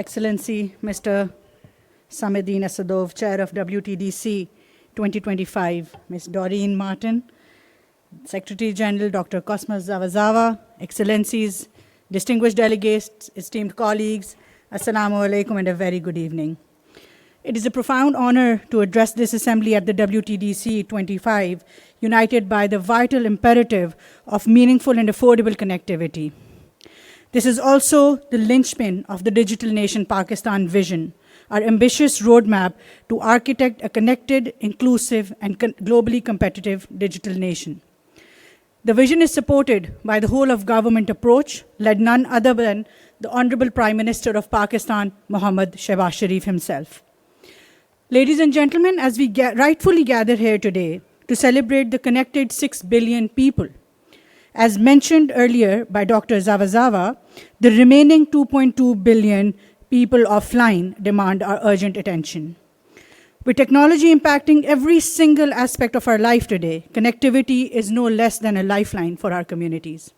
Excellency Mr. Sameddine Asadov, Chair of WTDC 2025, Ms. Doreen Martin, Secretary General Dr. Cosmas Zavazawa, Excellencies, distinguished delegates, esteemed colleagues, Assalamu alaikum and a very good evening. It is a profound honor to address this assembly at the WTDC 25, united by the vital imperative of meaningful and affordable connectivity. This is also the linchpin of the Digital Nation Pakistan vision, our ambitious roadmap to architect a connected, inclusive, and globally competitive digital nation. The vision is supported by the whole of government approach, led none other than the Honorable Prime Minister of Pakistan, Mohammad Shehbaz Sharif himself. Ladies and gentlemen, as we rightfully gather here today to celebrate the connected 6 billion people, as mentioned earlier by Dr. Zavazawa, the remaining 2.2 billion people offline demand our urgent attention. With technology impacting every single aspect of our life today, connectivity is no less than a lifeline for our communities.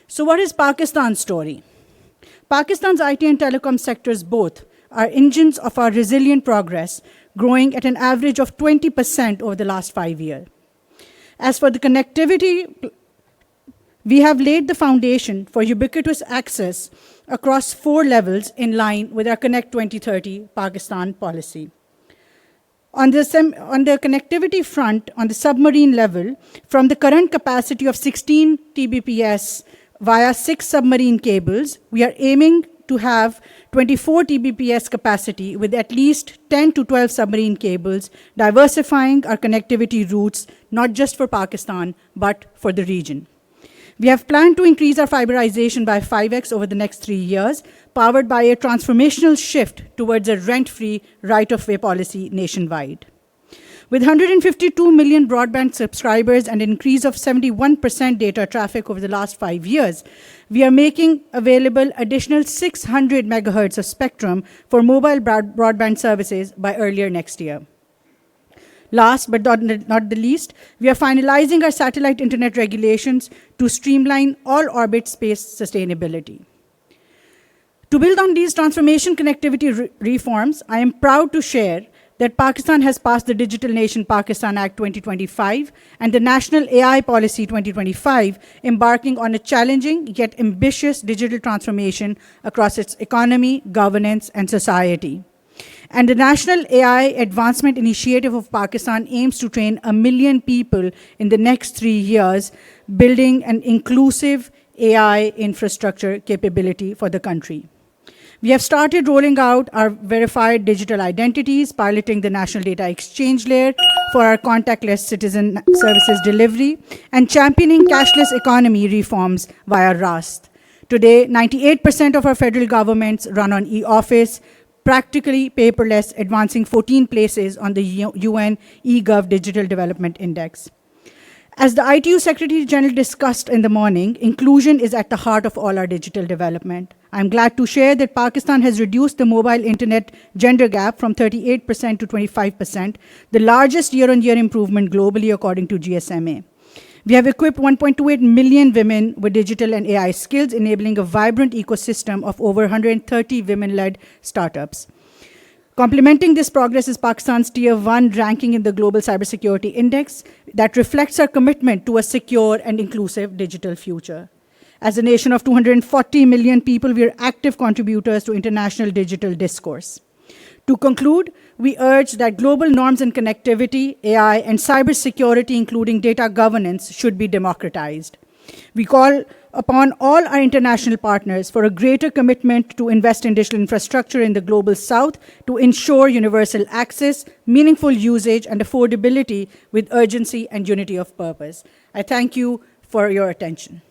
So what is Pakistan's story? Pakistan's IT and telecom sectors both are engines of our resilient progress, growing at an average of 20% over the last 5 years. As for the connectivity, we have laid the foundation for ubiquitous access across 4 levels in line with our Connect 2030 Pakistan policy. On the connectivity front, on the submarine level, from the current capacity of 16 Tbps via 6 submarine cables, we are aiming to have 24 Tbps capacity with at least 10 to 12 submarine cables, diversifying our connectivity routes, not just for Pakistan, but for the region. We have planned to increase our fiberization by 5x over the next 3 years, powered by a transformational shift towards a rent-free right-of-way policy nationwide. With 152 million broadband subscribers and an increase of 71% data traffic over the last 5 years, we are making available additional 600 megahertz of spectrum for mobile broadband services by earlier next year. Last but not the least, we are finalizing our satellite internet regulations to streamline all orbit space sustainability. To build on these transformation connectivity reforms, I am proud to share that Pakistan has passed the Digital Nation Pakistan Act 2025 and the National AI Policy 2025, embarking on a challenging yet ambitious digital transformation across its economy, governance, and society. And the National AI Advancement Initiative of Pakistan aims to train 1 million people in the next 3 years, building an inclusive AI infrastructure capability for the country. We have started rolling out our verified digital identities, piloting the National Data Exchange Layer for our contactless citizen services delivery, and championing cashless economy reforms via RAST. Today, 98% of our federal governments run on e-office, practically paperless, advancing 14 places on the UN eGov Digital Development Index. As the ITU Secretary General discussed in the morning, inclusion is at the heart of all our digital development. I'm glad to share that Pakistan has reduced the mobile internet gender gap from 38% to 25%, the largest year-on-year improvement globally according to GSMA. We have equipped 1.28 million women with digital and AI skills, enabling a vibrant ecosystem of over 130 women-led startups. Complementing this progress is Pakistan's Tier 1 ranking in the Global Cybersecurity Index that reflects our commitment to a secure and inclusive digital future. As a nation of 240 million people, we are active contributors to international digital discourse. To conclude, we urge that global norms in connectivity, AI, and cybersecurity, including data governance, should be democratized. We call upon all our international partners for a greater commitment to invest in digital infrastructure in the global south to ensure universal access, meaningful usage, and affordability with urgency and unity of purpose. I thank you for your attention.